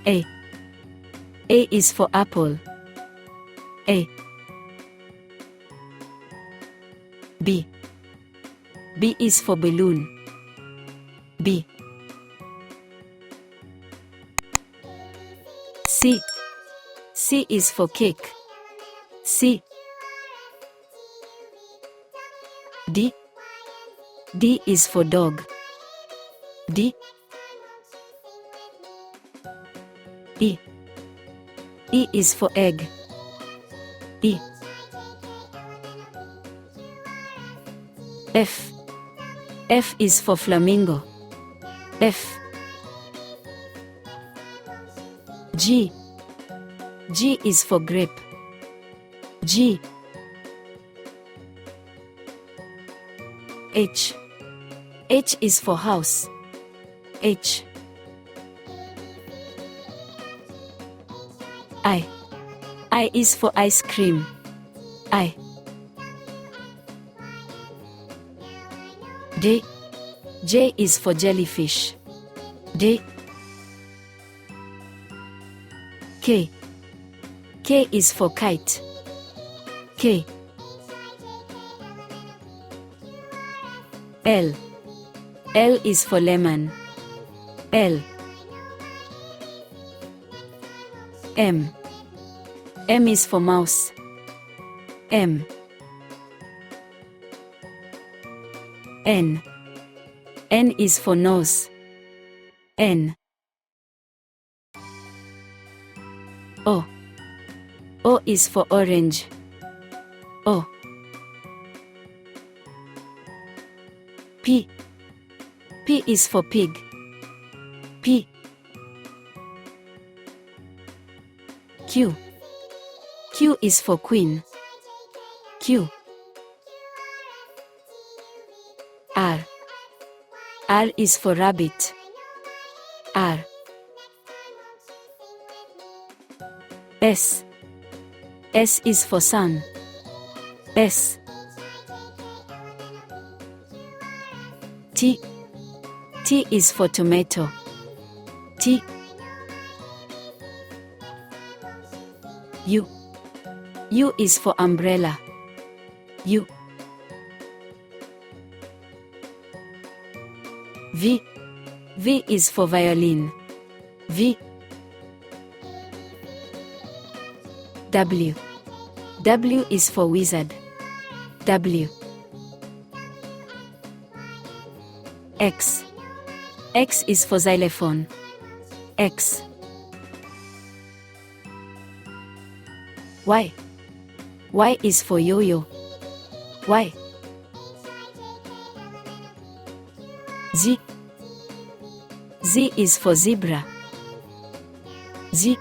A. A is for apple. A. B. B is for balloon. B. C. C is for cake. C. D. D is for dog. D. E. E is for egg. E. F. F is for flamingo. F. G. G is for grape. G. H. H is for house. H. I. I is for ice cream. I. J. J is for jellyfish. J. K. K is for kite. K. L. L is for lemon. L. M. M is for mouse. M. N. N is for nose. N. O. O is for orange. O. P. P is for pig. P. Q. Q is for queen. Q. R. R is for rabbit. R. S. S is for sun. S. T. T is for tomato. T. U. U is for umbrella. U. V. V is for violin. V. W. W is for wizard. W. X. X is for xylophone. X. Y. Y is for yo-yo. Y. Z. Z is for zebra. Z.